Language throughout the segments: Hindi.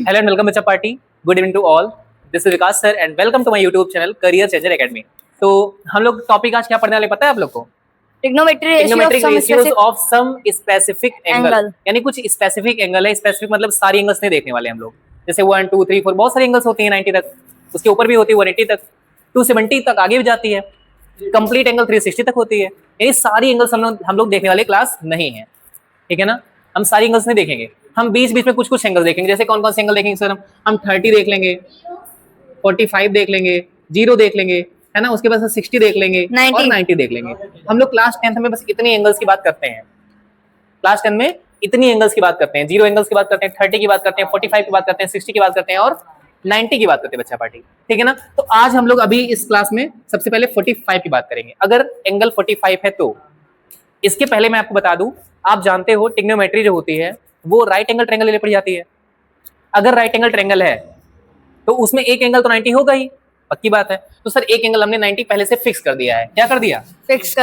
Hello and welcome बच्चा party. Good evening to all. This is Vikas sir and welcome to my YouTube channel Career Changer Academy. तो हम लोग टॉपिक आज क्या पढ़ने वाले पता है आप लोग को? Trigonometric ratios of some specific angle. यानी कुछ स्पेसिफिक एंगल है. स्पेसिफिक मतलब सारी एंगल्स नहीं देखने वाले हम लोग. जैसे 1 2 3 4 बहुत सारी एंगल्स होती हैं 90 तक, उसके ऊपर भी होती है 180 तक, 270 तक आगे भी जाती है, कंप्लीट एंगल 360 तक होती है. यानी सारी एंगल्स हम लोग देखने वाले क्लास नहीं है. ठीक है ना? हम सारी एंगल्स नहीं देखेंगे. हम बीच बीच में कुछ कुछ एंगल देखेंगे. जैसे कौन कौन से एंगल देखेंगे सर? हम 30 देख लेंगे, 45 देख लेंगे, 0 देख लेंगे, है ना. उसके बाद 60 देख लेंगे 90. और 90 देख लेंगे. हम लोग क्लास 10th में बस इतनी एंगल्स की बात करते हैं. क्लास 10 में इतनी एंगल्स की बात करते हैं. 0 एंगल्स की बात करते हैं, 30 की बात करते हैं, 45 की बात करते हैं, 60 की बात करते हैं और 90 की बात करते हैं बच्चा पार्टी. ठीक है ना. तो आज हम लोग अभी इस क्लास में सबसे पहले 45 की बात करेंगे. अगर एंगल 45 है तो इसके पहले मैं आपको बता दूं, आप जानते हो ट्रिग्नोमेट्री जो होती है वो राइट एंगल ट्रायंगल ले पड़ जाती है. अगर राइट एंगल ट्रायंगल है तो उसमें एक एंगल तो 90 होगा ही, पक्की बात है. तो सर एक एंगल हमने 90 पहले से फिक्स कर दिया है. क्या कर दिया? फिक्स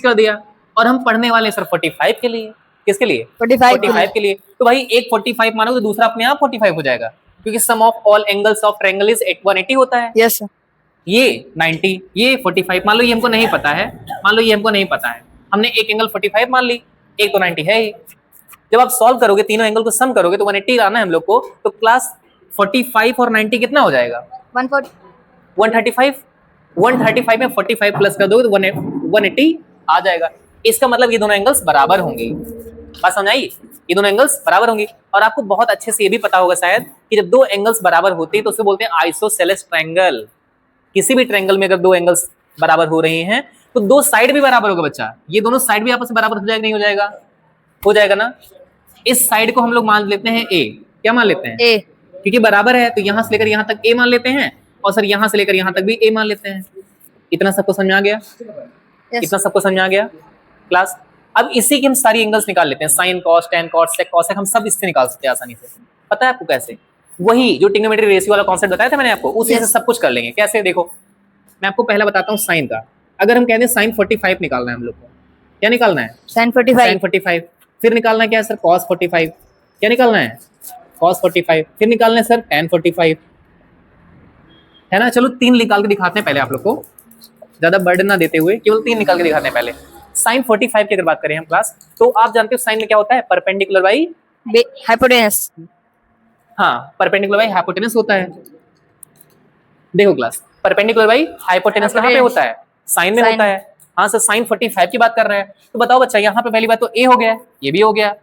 कर दिया. और हम पढ़ने वाले हैं सर 45 के लिए. किसके लिए? 45 के लिए. तो भाई एक 45 मानो तो दूसरा अपने आप 45 हो जाएगा, क्योंकि sum of all angles of triangle is 180 होता है. Yes sir. ये 90, ये 45. मान लो ये हमको नहीं पता है, हमने एक एंगल 45 मान ली, एक तो 90 है ही. जब आप सॉल्व करोगे, तीनों एंगल को सम करोगे तो 180 आना है हम लोग को. तो क्लास 45 और 90 कितना हो जाएगा? 135. 135 में 45 प्लस कर दोगे तो 180 आ जाएगा. इसका मतलब ये दोनों एंगल्स बराबर होंगे. बात समझ आई? ये दोनों एंगल्स बराबर होंगी. और आपको बहुत अच्छे से ये भी पता होगा शायद कि जब दो एंगल्स बराबर होते हैं तो उसे बोलते हैं आइसोसेलेस ट्रायंगल. किसी भी ट्रायंगल में अगर दो एंगल्स बराबर हो रहे हैं तो दो साइड भी बराबर होगा बच्चा. ये दोनों साइड भी आपस में बराबर हो जाएगा, नहीं हो जाएगा? हो जाएगा ना. इस साइड को हम लोग मान लेते हैं ए. क्या मान लेते हैं? ए. क्योंकि बराबर है तो यहां से लेकर यहां तक ए मान लेते हैं, और सर यहां से लेकर यहां तक भी ए मान लेते हैं. इतना सबको समझ आ गया? इतना सबको समझ आ गया क्लास? अब इसी की हम सारी एंगल्स निकाल लेते हैं. साइन, कॉस, टेन, कॉस, सेक, कॉसेक, हम सब इससे निकाल सकते हैं आसानी से. पता है आपको कैसे? वही जो ट्रिग्नोमेट्री रेशियो वाला कॉन्सेप्ट बताया था मैंने आपको, उसी से सब कुछ कर लेंगे. कैसे? देखो मैं आपको पहला बताता हूँ साइन का. अगर हम कहते हैं साइन 45 निकालना है हम लोग को, क्या निकालना है? साइन 45. फिर निकालना क्या है सर? cos 45. क्या निकालना है? cos 45. फिर निकालना है सर tan 45, है ना. चलो 3 निकाल के दिखाते हैं पहले आप लोग को, ज्यादा बर्डन ना देते हुए केवल 3 निकाल के दिखाते हैं पहले. sin 45 की अगर बात करें हम क्लास, तो आप जानते हो साइन में क्या होता है? Perpendicular by hypotenuse. हाँ, परपेंडिकुलर बाई हाइपोटेनस होता है. देखो क्लास, परपेंडिकुलर बाई हाइपोटेनस कहाँ पे होता है? साइन में होता है. हाँ सर, साइन 45 की बात कर रहे हैं. तो बताओ बच्चा, यहाँ पे पहली बात तो ए हो गया, ये भी हो गया,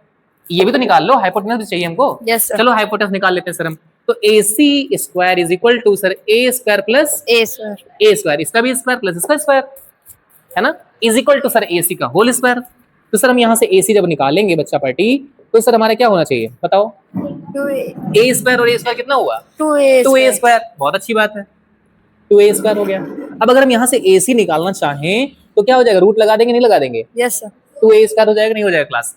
ये भी तो निकाल लो. हाइपोटेनस भी चाहिए हमको. Yes, sir. चलो हाइपोटेनस निकाल लेते हैं सर हम. तो AC square is equal to sir A square plus A sir. A square, इसका भी स्क्वायर प्लस इसका स्क्वायर, है ना, is equal to sir AC का होल स्क्वायर. तो सर हम यहाँ से AC जब निकालेंगे बच्चा पार्टी, तो सर हमारा क्या होना चाहिए बताओ? 2a. ए स्क्वायर और ए स्क्वायर कितना हुआ? 2a square. बहुत अच्छी बात है, 2a स्क्वायर हो गया. अब अगर हम यहाँ से AC निकालना चाहें तो क्या हो जाएगा? रूट लगा देंगे, नहीं लगा देंगे? Yes sir. 2a स्क्वायर हो जाएगा, नहीं हो जाएगा क्लास?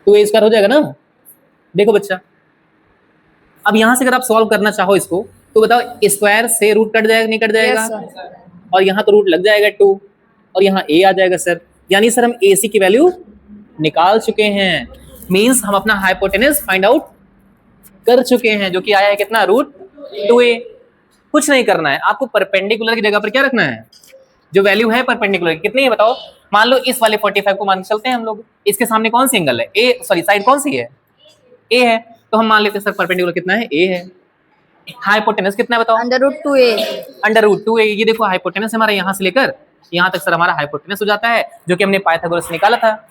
2a स्क्वायर हो जाएगा ना. देखो बच्चा, अब यहाँ से अगर आप सॉल्व करना चाहो इसको तो बताओ, स्क्वायर से रूट कट जाएगा, नहीं कट जाएगा? और यहाँ तो रूट लग जाएगा 2, और यहाँ a आ जाएगा सर. यानी सर हम AC की वैल्यू निकाल चुके हैं. मींस हम अपना हाइपोटेनस फाइंड आउट कर चुके हैं, जो कि आया है कितना? Root 2a. कुछ नहीं करना है आपको, परपेंडिकुलर की जगह पर क्या रखना है? जो वैल्यू है परपेंडिकुलर की कितनी है बताओ? मान लो इस वाले 45 को मान के चलते हैं हम लोग. इसके सामने कौन सी एंगल है? ए, सॉरी साइड कौन सी है? ए है. तो हम मान लेते हैं सर परपेंडिकुलर कितना है? ए है. हाइपोटेनस कितना है बताओ? √2a. ये देखो हाइपोटेनस हमारा यहाँ से लेकर यहाँ तक सर हमारा हाइपोटेनस हो जाता है, जो कि हमने पाइथागोरस से निकाला था.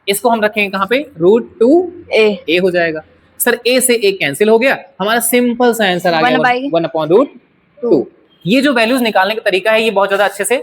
इसको हम रखेंगे कहाँ पे? √2a हो जाएगा. सर a से a कैंसिल हो गया, हमारा सिंपल सा आंसर आ गया 1/√2. ये जो वैल्यूज निकालने का तरीका है ये बहुत ज्यादा अच्छे से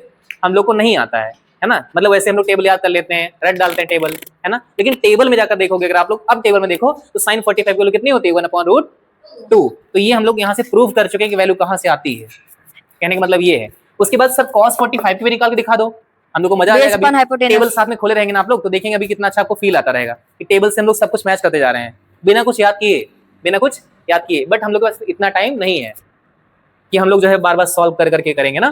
हम लोग को नहीं आता है ना. मतलब वैसे हम लोग टेबल याद कर लेते हैं, रट डालते हैं टेबल, है ना. लेकिन टेबल में जाकर देखोगे अगर आप लोग, अब टेबल में देखो तो साइन 45 की वैल्यू कितनी होती है? 1/√2. तो ये हम लोग यहाँ से प्रूव कर चुके हैं कि वैल्यू कहाँ से आती है. कहने का मतलब ये है. उसके बाद सर cos 45 की भी निकाल के दिखा दो, हम लोग को मजा आ जाएगा. टेबल साथ में खोले रहेंगे ना आप लोग, तो देखेंगे अभी कितना अच्छा आपको फील आता रहेगा कि टेबल से हम लोग सब कुछ मैच करते जा रहे हैं बिना कुछ याद किए. बट हम लोग के पास इतना टाइम नहीं है कि हम लोग जो है बार बार सॉल्व कर करके करेंगे ना.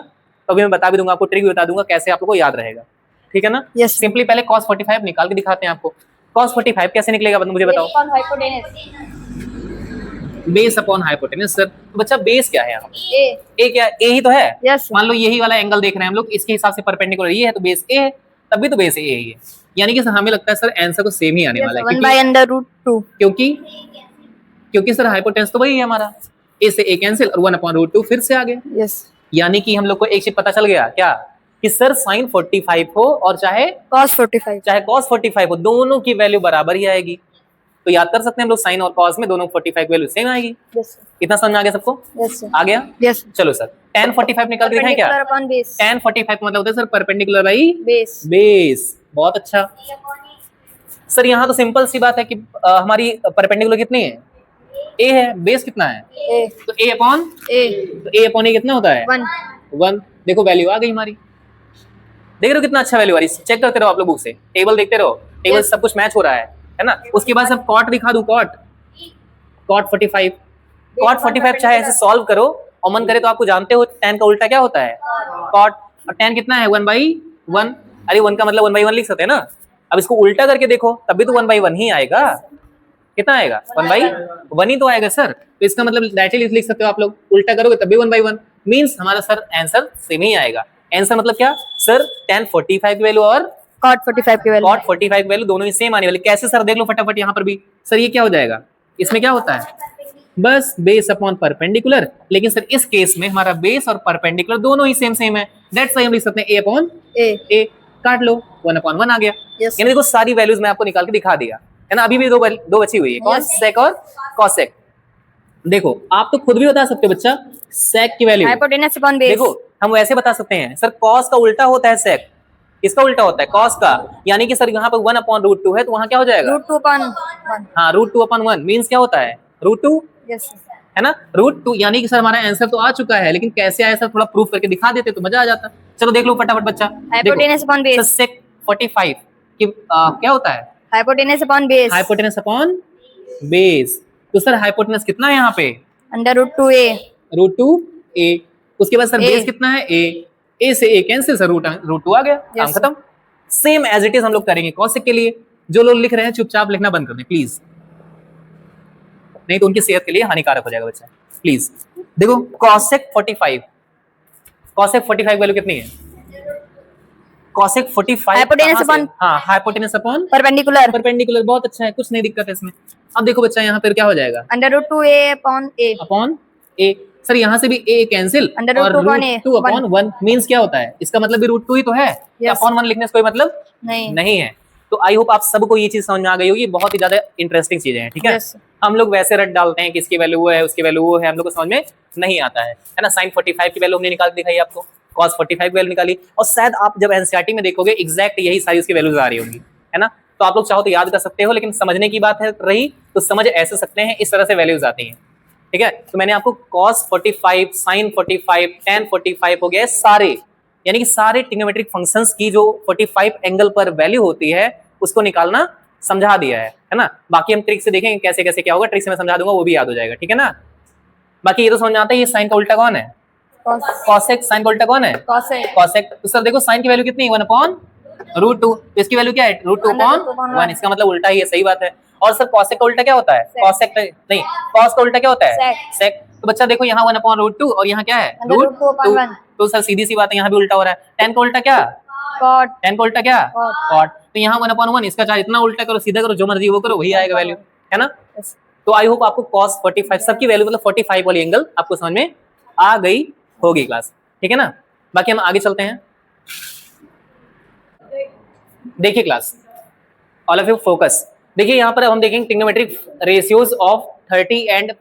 तो अभी मैं बता भी दूंगा आपको, ट्रिक भी बता दूंगा कैसे आप लोग को याद रहेगा. ठीक है ना. Yes. सिंपली पहले cos 45 निकाल के दिखाते हैं आपको. cos 45 कैसे निकलेगा मुझे बताओ? Based on hypotenuse. Base upon hypotenuse sir. तो बच्चा बेस क्या है यहाँ पे? A. ए क्या? ए ही तो है। Yes. मान लो यही वाला एंगल देख रहे हैं हम लोग, इसके हिसाब से परपेंडिकुलर ये है तो बेस ए है, तब भी तो बेस ए ही है। यानी कि सर हमें लगता है सर आंसर तो सेम ही आने Yes. वाला है 1 by under root 2. क्योंकि सर हाइपोटेनस तो वही है हमारा, ए से ए कैंसिल और 1/√2 फिर से आ गया। Yes. यानी कि हम लोग को एक चीज पता चल गया क्या, कि सर sin 45 हो और चाहे Cos 45. cos 45 हो, दोनों की वैल्यू बराबर ही आएगी। तो याद कर सकते हैं हम लोग साइन और cos में दोनों 45 वैल्यू सेम आएगी। Yes. Sir. इतना समझ में आ गया सबको? Yes. Sir. आ गया? Yes. चलो सर tan 45 निकाल के दिखाएं क्या? Perpendicular upon base. tan 45 का मतलब होता है sir perpendicular by Base. Base. बहुत अच्छा सर, यहाँ तो सिंपल सी बात है कि हमारी परपेंडिकुलर कितनी है? a है, बेस कितना है? A. तो a अपॉन A. तो a अपॉन a कितना होता है? 1. 1। देखो वैल्यू आ गई हमारी, देख रहे हो कितना अच्छा वैल्यू आ रही है। चेक करते रहो आप लोग बुक से, टेबल देखते रहो, टेबल Yes. सब कुछ मैच हो रहा है ना। उसके बाद सब कॉट दिखा दूं, कॉट 45 चाहे ऐसे सॉल्व करो और मन करे तो आपको जानते हो tan का उल्टा क्या होता है? कॉट। और tan कितना है? 1/1। अरे 1 का मतलब 1/1 लिख सकते हैं ना। अब इसको उल्टा करके देखो तब भी तो 1/1 ही आएगा। कितना आएगा? 1/1 ही तो आएगा सर। तो इसका मतलब डायरेक्टली लिख सकते हो आप लोग, उल्टा करोगे तब भी 1/1 मींस हमारा सर आंसर सेम ही आएगा। आंसर मतलब क्या सर? tan 45 की वैल्यू और Cot 45 की वैल्यू. cot 45 की वैल्यू दोनों ही सेम आने वाली। कैसे सर? देख लो फटाफट यहाँ पर भी। सर ये क्या हो जाएगा? इसमें क्या होता है? बस बेस अपॉन परपेंडिकुलर। लेकिन सर इस केस में हमारा बेस और परपेंडिकुलर दोनों ही सेम है। दैट्स व्हाई हम लिख सकते हैं a अपॉन A. a। काट लो, 1/1 आ गया। Yes. यानी देखो सारी वैल्यूज मैं आपको निकाल के दिखा दिया है ना। अभी भी दो बची हुई है, cos sec और cos sec। देखो आप तो खुद भी बता सकते हो बच्चा sec की वैल्यू। Hypotenuse upon base. देखो हम वैसे बता सकते हैं सर, cos का उल्टा होता है sec। इसका उल्टा होता है cos का। यानी कि सर यहाँ पर 1/√2 है तो वहां क्या हो जाएगा? Root 2 upon 1. हाँ, √2/1 मीन्स क्या होता है? √2 Yes. Sir. है ना। √2 यानी कि सर हमारा आंसर तो आ चुका है, लेकिन कैसे आया सर थोड़ा प्रूफ करके दिखा देते तो मजा आ जाता। चलो देख लो फटाफट बच्चा। Hypotenuse upon देखो base. sec 45 कि क्या होता है? Hypotenuse upon base. Hypotenuse upon base. तो सर हाइपोटेनस कितना है यहाँ पे? Under root 2A. √2a। उसके बाद सर A. बेस कितना है? a से a कैंसिल, सर √2 आ गया। काम Yes, खत्म। सेम एज इट इज हम लोग करेंगे कॉसेक के लिए। जो लोग लिख रहे हैं चुपचाप लिखना बंद कर दें प्लीज, नहीं तो उनकी सेहत के लिए हानिकारक हो जाएगा बच्चा। प्लीज देखो cosec 45 वैल्यू कितनी है? cosec 45 Hypotenuse कहाँ से? upon- हाँ, हाइपोटेनस अपॉन Perpendicular. परपेंडिकुलर। बहुत अच्छा है, कुछ नहीं दिक्कत है इसमें। अब देखो बच्चा यहाँ पर क्या हो जाएगा? Under root 2A upon A. Upon a। Sir यहाँ से भी a कैंसिल Under root और 2 upon A, √2/1 मींस क्या होता है? इसका मतलब भी √2 ही तो है। Yes. अपॉन 1 लिखने से कोई मतलब नहीं. नहीं है। तो आई होप आप सबको ये चीज समझ में आ गई होगी। बहुत ही ज्यादा इंटरेस्टिंग चीजें हैं, ठीक है। Yes. हम लोग वैसे रट डालते हैं कि इसकी वैल्यू वो है, उसकी वैल्यू वो है, हम लोग को समझ में नहीं आता है ना। sin 45 की वैल्यू हमने निकाल के दिखाई आपको, cos 45 की वैल्यू निकाली, और शायद आप जब एनसीईआरटी में देखोगे एग्जैक्ट यही सारी उसकी वैल्यूज आ रही होंगी, है ना। तो आप लोग चाहो तो याद कर सकते हो, लेकिन समझने की बात है रही तो समझ ऐसे सकते हैं, इस तरह से वैल्यूज आती हैं, ठीक है। तो मैंने आपको cos 45, sin 45, tan 45 हो गए सारे, यानी कि सारे ट्रिग्नोमेट्रिक फंक्शंस की जो 45 एंगल पर वैल्यू होती है उसको निकालना समझा दिया है ना। बाकी हम ट्रिक से देखेंगे कैसे कैसे क्या होगा, ट्रिक से मैं समझा दूंगा, वो भी याद हो जाएगा, ठीक है ना। बाकी ये तो समझ में आता है, ये साइन का उल्टा कौन है? cosec। साइन का उल्टा कौन है? Cosec. cosec। तो सर देखो साइन की वैल्यू कितनी है? 1/√2। तो इसकी वैल्यू क्या है? √2/1। इसका मतलब उल्टा ही है, सही बात है। और सर cosec का उल्टा क्या होता है? cosec नहीं, cos का उल्टा क्या होता है? sec। तो बच्चा देखो यहाँ 1/√2 और यहाँ क्या है? √2। तो सर सीधी सी बात है, यहाँ भी उल्टा हो रहा है। tan का उल्टा क्या? Cot. tan का उल्टा क्या? Cot. cot। तो यहाँ 1/1, इसका चाहे इतना उल्टा करो, सीधा करो, जो मर्जी वो करो, वही आएगा वैल्यू, है ना। Yes. तो आई होप आपको cos 45 सबकी वैल्यू मतलब 45 वाली एंगल आपको समझ में आ गई होगी क्लास, ठीक है ना। बाकी हम आगे चलते हैं। देखिए class, all of you focus. देखिए यहाँ पर हम देखेंगे ट्रिग्नोमेट्रिक रेशियोज ऑफ 30 एंड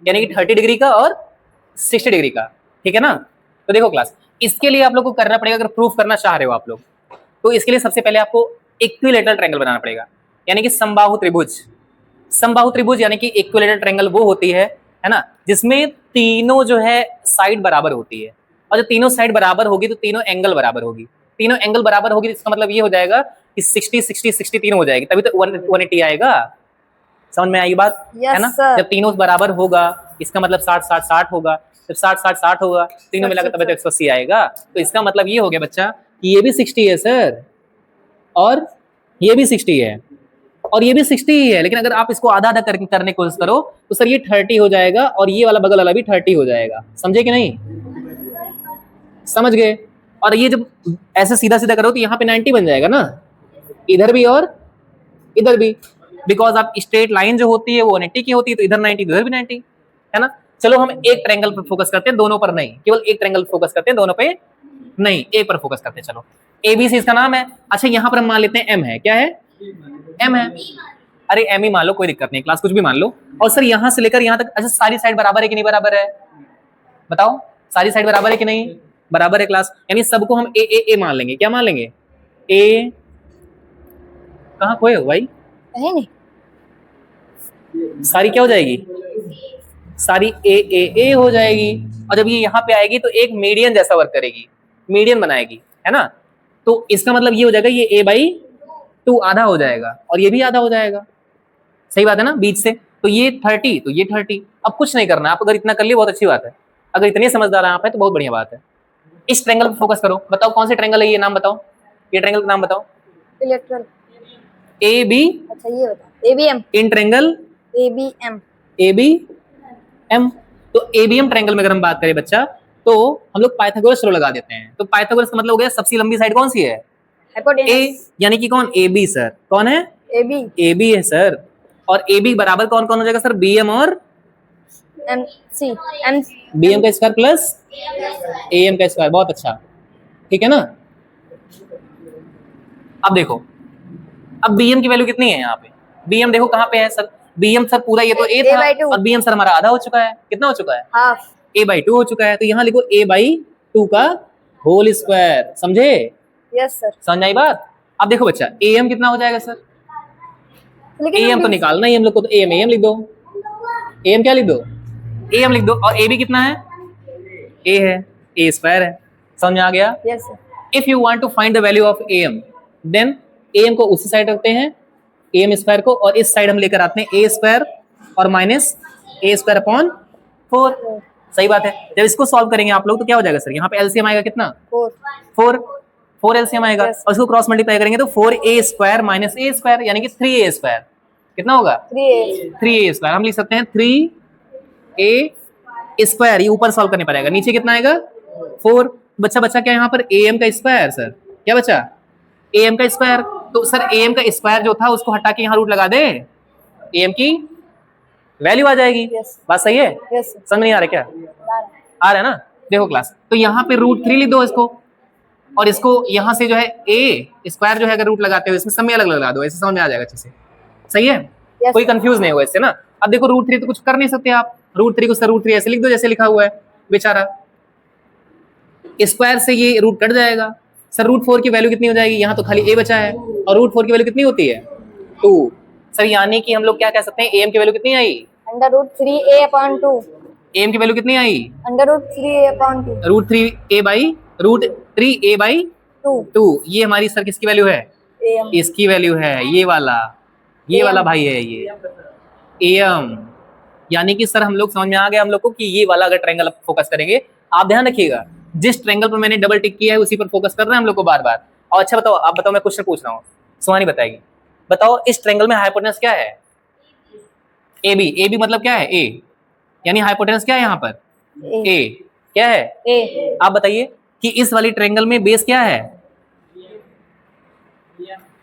यानी कि 30 डिग्री का और 60 डिग्री का, ठीक है ना। तो देखो क्लास, इसके लिए आप लोग को करना पड़ेगा, अगर प्रूफ करना चाह रहे हो आप लोग, तो इसके लिए सबसे पहले आपको इक्विलेटरल ट्रायंगल बनाना पड़ेगा, यानी कि समबाहु त्रिभुज। समबाहु त्रिभुज यानी कि इक्विलेटरल ट्रायंगल वो होती है ना, जिसमें तीनों जो है साइड बराबर होती है, और जब तीनों साइड बराबर होगी तो तीनों एंगल बराबर होगी। तीनों एंगल बराबर होगी तो इसका मतलब ये हो जाएगा कि 60 60 60 तीनों हो जाएगी, तभी तो 180 आएगा। समझ में आई बात? Yes, है ना। sir. जब तीनों बराबर होगा इसका मतलब 60 60 60 होगा, जब 60 60 60 होगा तीनों मिलाकर तभी तो 180 आएगा। तो इसका मतलब ये हो गया बच्चा कि ये भी 60 है सर, और ये भी 60 है, और ये भी 60 ही है, लेकिन अगर आप इसको आधा आधा करने की कोशिश करो तो सर ये 30 हो जाएगा और ये वाला बगल वाला भी 30 हो जाएगा। समझे कि नहीं? समझ गए? और ये जब ऐसे सीधा सीधा करो तो यहाँ पे 90 बन जाएगा ना, इधर भी और इधर भी, बिकॉज आप स्ट्रेट लाइन जो होती है वो 90 की होती है, तो इधर 90 इधर भी 90 है ना। चलो हम एक ट्रायंगल पर फोकस करते हैं, दोनों पर नहीं, केवल एक ट्रायंगल फोकस करते हैं, दोनों पे नहीं, एक पर फोकस करते हैं। चलो एबीसी इसका नाम है। अच्छा यहाँ पर हम मान लेते हैं एम है, क्या है? एम है। अरे एम ही मान लो, कोई दिक्कत नहीं, क्लास कुछ भी मान लो। और सर यहाँ से लेकर यहाँ तक, अच्छा सारी साइड बराबर है कि नहीं बराबर है? बताओ, सारी साइड बराबर है कि नहीं? बराबर है क्लास, यानी सबको हम ए मान लेंगे। क्या मान लेंगे? ए। कहाँ खोए हो भाई? नहीं, सारी क्या हो जाएगी? सारी ए हो जाएगी। और जब ये यहाँ पे आएगी तो एक मीडियन जैसा वर्क करेगी, मीडियन बनाएगी, है ना। तो इसका मतलब ये हो जाएगा, ये a/2 आधा हो जाएगा और ये भी आधा हो जाएगा। सही बात है ना, बीच से। तो ये 30, तो ये 30। अब कुछ नहीं करना, आप अगर इतना कर लिए बहुत अच्छी बात है, अगर इतने समझदार आप है तो बहुत बढ़िया बात है। इस ट्रायंगल पर फोकस करो, बताओ कौन से ट्रायंगल है ये, नाम बताओ, ये ट्रायंगल का नाम बताओ। इलेक्ट्रल। A B. अच्छा ये बताओ, ABM. In triangle ABM. ABM. तो एबीएम ट्रायंगल में अगर हम बात करें बच्चा, तो हम लोग पाइथागोरस लो लगा देते हैं। तो पाइथागोरस का मतलब हो गया सबसे लंबी साइड कौन सी है? ए, यानी कि कौन? A B. सर कौन है? एबी। ए बी है सर। और ए बी बराबर कौन कौन हो जाएगा सर? बी एम और एमसी। एम बी एम का स्क्वायर प्लस ए एम का स्क्वायर। बहुत अच्छा, ठीक है ना। अब देखो, अब बी एम की वैल्यू कितनी है यहाँ पे? बी एम देखो कहाँ पे है सर? बी एम सर पूरा ये तो ए था, और बी एम सर हमारा आधा हो चुका है। कितना हो चुका है? हाफ। a/2 हो चुका है। तो यहाँ लिखो a/2 का होल स्क्वायर। समझे? Yes sir. समझ आई बात? अब देखो बच्चा, am कितना हो जाएगा सर? am तो निकालना ही हम लोग को, तो am लिख दो। am क्या लिख दो? am लिख दो। और ab कितना है? a है, a स्क्वायर है। समझ में आ गया? Yes sir. If you want to find the value of am, then am को उसी साइड रखते हैं, am स्क्वायर को, और इस साइड हम लेकर आते हैं a स्क्वायर और माइनस a स्क्वायर अपॉन 4। सही बात है। जब इसको सॉल्व करेंगे आप लोग तो क्या हो जाएगा सर? यहाँ पे एलसीएम आएगा कितना? 4 एलसीएम आएगा। और इसको क्रॉस मल्टीप्लाई करेंगे तो 4a square minus a square, यानी कि 3a स्क्वायर। कितना होगा? 3a square. हम लिख सकते हैं 3a स्क्वायर। ये ऊपर सॉल्व करने पड़ेगा, नीचे कितना आएगा? 4। बच्चा बच्चा क्या यहाँ पर am का स्क्वायर सर? क्या बच्चा? am का स्क्वायर। तो सर am का स्क्वायर जो था उसको हटा के यहाँ रूट लगा दे, am की वैल्यू आ जाएगी। बात सही है? समझ नहीं आ रहा क्या? आ रहा है ना। देखो क्लास, तो यहाँ पे √3 लिख दो इसको, और इसको यहाँ से जो है a स्क्वायर जो है अगर रूट लगाते हो इसमें सब में अलग लगा दो, ऐसे समझ में आ जाएगा अच्छे से। सही है? कोई कंफ्यूज नहीं होगा इससे ना। अब देखो √3 तो कुछ कर नहीं सकते आप, √3 को सर √3 ऐसे लिख दो जैसे लिखा हुआ है, बेचारा स्क्वायर से ये रूट कट जाएगा। सर √4 की वैल्यू कितनी हो जाएगी? यहाँ तो खाली a बचा है, और √4 की वैल्यू कितनी होती है? 2। सर यानी कि हम लोग क्या कह सकते हैं, am की वैल्यू कितनी आई? √3a/2। am की वैल्यू कितनी आई? √3a/2। √3a/2। ये हमारी सर किसकी वैल्यू है? इसकी वैल्यू है, ये वाला भाई है ये am। यानी कि सर हम लोग समझ में आ गया हम लोग को कि ये वाला अगर ट्रायंगल फोकस करेंगे, आप ध्यान रखिएगा जिस ट्रायंगल पर मैंने डबल टिक किया है उसी पर फोकस कर रहे हैं हम लोग को बार बार। और अच्छा बताओ, आप बताओ, मैं क्वेश्चन पूछ रहा हूँ, सुहानी बताएगी। बताओ इस ट्रायंगल में हाइपोटेनस क्या है? AB मतलब क्या है? A, यानी हाइपोटेनस क्या है यहाँ पर? A। क्या है? A। आप बताइए कि इस वाली ट्रायंगल में बेस क्या है?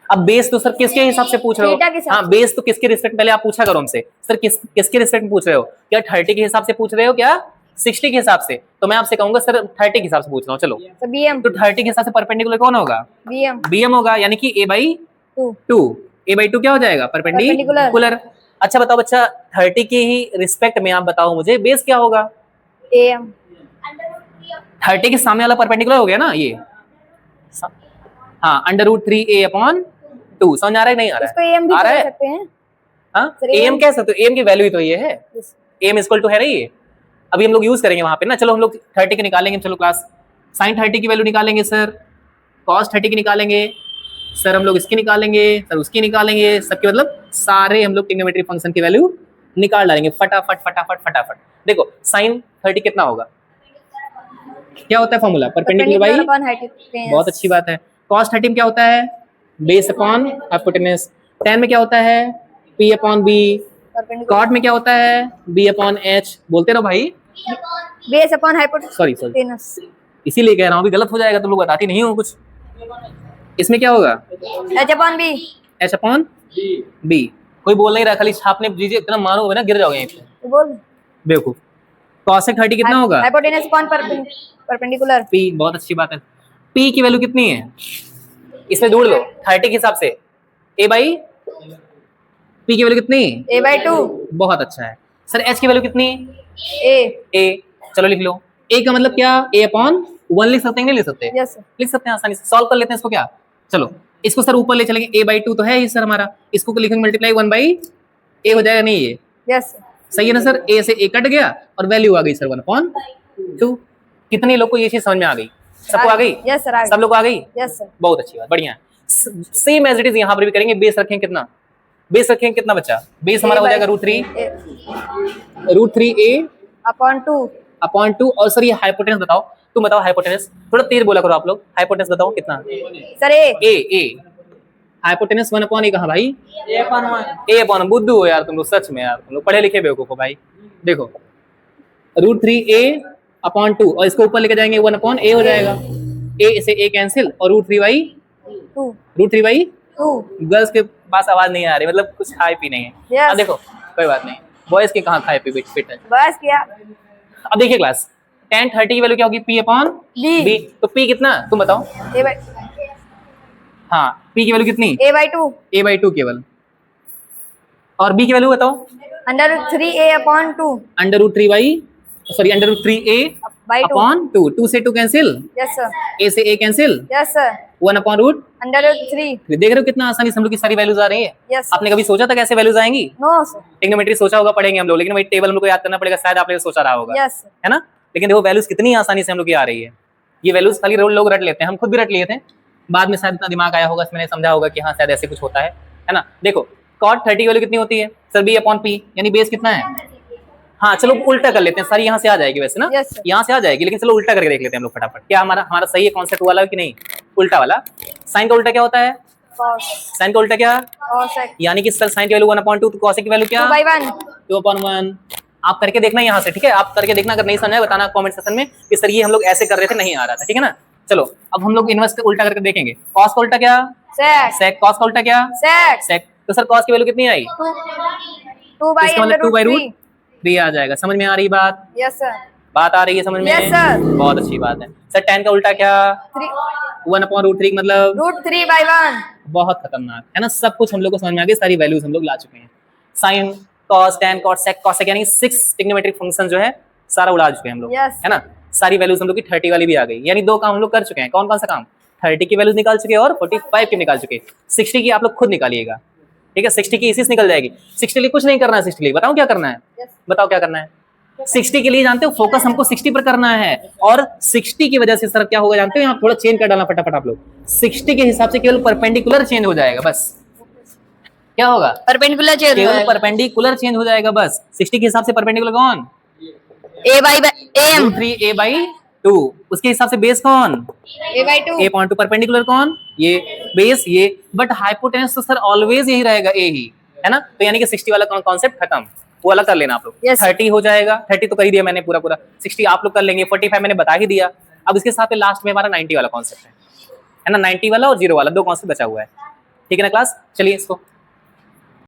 अब बेस तो सर किसके हिसाब से पूछ रहे हो? हाँ, बेस तो किसके रिस्पेक्ट, पहले आप पूछा करो हमसे सर किसके रिस्पेक्ट में पूछ रहे हो? क्या 30 के हिसाब से पूछ रहे हो, क्या 60 के हिसाब से? तो मैं आपसे कहूंगा सर 30 के हिसाब से पूछ रहा हूँ। चलो BM। तो 30 के हिसाब से परपेंडिकुलर कौन होगा? BM होगा, यानी कि a/2 क्या हो जाएगा? परपेंडिकुलर। अच्छा बताओ बच्चा, 30 के ही रिस्पेक्ट में आप बताओ मुझे बेस क्या होगा? AM। 30 के सामने वाला परपेंडिकुलर हो गया ना ये। हाँ, √3a/2। समझ आ रहा है नहीं आ रहा है? AM भी आ रहा है? सकते हैं। हाँ, AM कह सकते हो, AM की वैल्यू ही तो ये है, AM इक्वल टू है ना ये। अभी हम लोग यूज करेंगे वहां पे ना। चलो हम लोग 30 के निकालेंगे। चलो क्लास, sin 30 की वैल्यू निकालेंगे सर, cos 30 की निकालेंगे सर, हम लोग इसकी निकालेंगे सर, उसकी निकालेंगे, सबके मतलब सारे हम लोग ट्रिग्नोमेट्री फंक्शन की वैल्यू निकाल डालेंगे फटाफट फटाफट फटाफट। देखो sin 30 कितना होगा? क्या होता है फॉर्मूला? Perpendicular by. बहुत अच्छी बात है। cos 30 क्या होता है? Base upon hypotenuse. tan में क्या होता है P upon B, perpendicular cot में क्या होता है B अपॉन H, बोलते रहो भाई, बेस अपॉन हाइपोटेनस सॉरी इसीलिए कह रहा हूँ, अभी गलत हो जाएगा, तुम लोग बताती नहीं हो कुछ। इसमें क्या होगा H upon B H upon B, कोई बोल नहीं रहा, खाली छापने दीजिए, इतना मारोगे ना गिर जाओगे यहीं पे, बोल बेवकूफ। cosec 30 कितना होगा हाइपोटेनस अपॉन परपेंडिकुलर P, बहुत अच्छी बात है। P की वैल्यू कितनी है, इसमें ढूंढ लो 30 के हिसाब से, A बाई P की वैल्यू कितनी, a/2 बहुत अच्छा है। सर H की वैल्यू कितनी, a A, चलो लिख लो। A का मतलब क्या, A अपॉन 1 लिख सकते हैं, नहीं लिख सकते, यस लिख सकते हैं आसानी से, सॉल्व कर लेते हैं इसको क्या। चलो इसको सर ऊपर ले चलेंगे, A/2 तो है ही सर हमारा, इसको लिखेंगे मल्टीप्लाई 1/A हो जाएगा, नहीं ये यस सही है ना सर। A से A कट गया और वैल्यू आ गई सर 1/2। कितने लोग को ये चीज समझ में आ गई, सबको आ गई, यस सर सब लोग को आ गई, यस सर बहुत अच्छी बात, बढ़िया। सेम एज इट इज यहाँ पर भी करेंगे, बेस रखेंगे कितना, बेस रखेंगे कितना बच्चा, बेस हमारा हो जाएगा √3 अपॉन 2 और सर ये हाइपोटेनस बताओ, तुम बताओ हाइपोटेनस, थोड़ा तेज बोला करो आप लोग, हाइपोटेनस बताओ कितना, सर ए हाइपोटेनस 1/A कहा भाई, A अपॉन बुद्धू हो यार तुम लोग, सच में यार तुम लोग पढ़े लिखे बेवकूफ हो भाई। देखो √3A अपॉन 2 और इसको ऊपर लेके जाएंगे 1/A हो जाएगा, A से A कैंसिल और √3/2 गर्ल्स के पास आवाज नहीं आ रही, मतलब कुछ खाए पी नहीं है। Yes. अब देखो कोई बात नहीं, बॉयज के कहाँ खाए पी फिट है। बस क्या अब देखिए क्लास, tan 30 की वैल्यू क्या होगी, P अपॉन B, तो P कितना तुम बताओ, हाँ P की वैल्यू कितनी, A/2 केवल, और B की वैल्यू बताओ, √3a अपॉन 2 √3A अपॉन 2, 2 से 2 कैंसिल, यस सर A से A कैंसिल, यस सर 1/√3। √3 देख रहे हो कितना आसानी से हम लोग की सारी वैल्यूज आ रही है। यस आपने कभी सोचा था कैसे वैल्यूज आएंगी, नो सर ट्रिग्नोमेट्री सोचा होगा, पढ़ेंगे हम लोग, लेकिन वही टेबल हम लोग को याद करना पड़ेगा, शायद आपने सोचा रहा होगा, यस है ना। लेकिन देखो वैल्यूज कितनी आसानी से हम लोग की आ रही है, ये वैल्यूज खाली लोग रट लेते हैं, हम खुद भी रट लिए थे, बाद में शायद इतना दिमाग आया होगा, मैंने समझा होगा कि हाँ शायद ऐसे कुछ होता है ना। देखो cot 30 की वैल्यू कितनी होती है सर, B अपॉन P, यानी बेस कितना है, हाँ चलो उल्टा कर लेते हैं, सारी यहाँ से आ जाएगी वैसे ना, Yes, sir. यहाँ से आ जाएगी, लेकिन चलो उल्टा करके देख लेते हैं हम लोग फटाफट, क्या हमारा सही है कॉन्सेप्ट वाला कि नहीं, उल्टा वाला। साइन का उल्टा क्या होता है, cos साइन का उल्टा क्या, cosec यानी कि सर साइन की वैल्यू 1/2 तो cosec की वैल्यू क्या 2/1 2/1। आप करके देखना यहाँ से, ठीक है, आप करके देखना, अगर नहीं समझ आए बताना कमेंट सेक्शन में कि सर ये हम लोग ऐसे कर रहे थे, नहीं आ रहा था, ठीक है ना। चलो अब हम लोग इनवर्स उल्टा करके देखेंगे, cos का उल्टा क्या sec sec, cos का उल्टा क्या sec, तो सर cos की वैल्यू कितनी आई, 2 by इसका मतलब 2/√3 2/√3 आ जाएगा। समझ में आ रही बात, यस सर बात आ रही है समझ में, Yes, sir. बहुत अच्छी बात है। सर tan का उल्टा क्या 1/√3 मतलब √3/1 बहुत खतरनाक है ना, सब कुछ हम लोग को समझ में आ गया, सारी वैल्यूज हम लोग ला चुके हैं, sign cos tan cot sec cosec यानी 6 ट्रिग्नोमेट्रिक फंक्शन जो है सारा उड़ा चुके हैं हम लोग, Yes. है ना। सारी वैल्यूज हम लोग की 30 वाली भी आ गई, यानी 2 काम हम लोग कर चुके हैं। कौन कौन सा काम, 30 की वैल्यूज निकाल चुके हैं और 45 की निकाल चुके हैं। 60 की आप लोग खुद निकालिएगा, ठीक है, 60 की इसी से निकल जाएगी। 60 के लिए कुछ नहीं करना है, 60 के लिए बताओ क्या करना है, Yes. बताओ क्या करना है। 60 के लिए जानते हो फोकस हमको 60 पर करना है, और 60 की वजह से सर क्या होगा जानते हो, यहाँ थोड़ा चेंज कर डालना फटाफट आप लोग, 60 के हिसाब से केवल परपेंडिकुलर चेंज हो जाएगा बस, क्या होगा परपेंडिकुलर चेंज केवल परपेंडिकुलर चेंज हो जाएगा बस। 60 के हिसाब से परपेंडिकुलर कौन, a/am √3a/2, उसके हिसाब से बेस कौन a/2 A/2, परपेंडिकुलर कौन ये बेस ये, बट हाइपोटेनस तो सर ऑलवेज यही रहेगा A ही, है ना। तो यानी कि 60 वाला कॉन्सेप्ट खत्म, वो अलग कर लेना आप लोग। Yes. 30 हो जाएगा, 30 तो कर ही दिया मैंने पूरा, 60 आप लोग कर लेंगे, 45 मैंने बता ही दिया। अब इसके साथ लास्ट में हमारा 90 वाला कॉन्सेप्ट है ना, 90 वाला और 0 वाला 2 कॉन्सेप्ट बचा हुआ है, ठीक है ना क्लास। चलिए इसको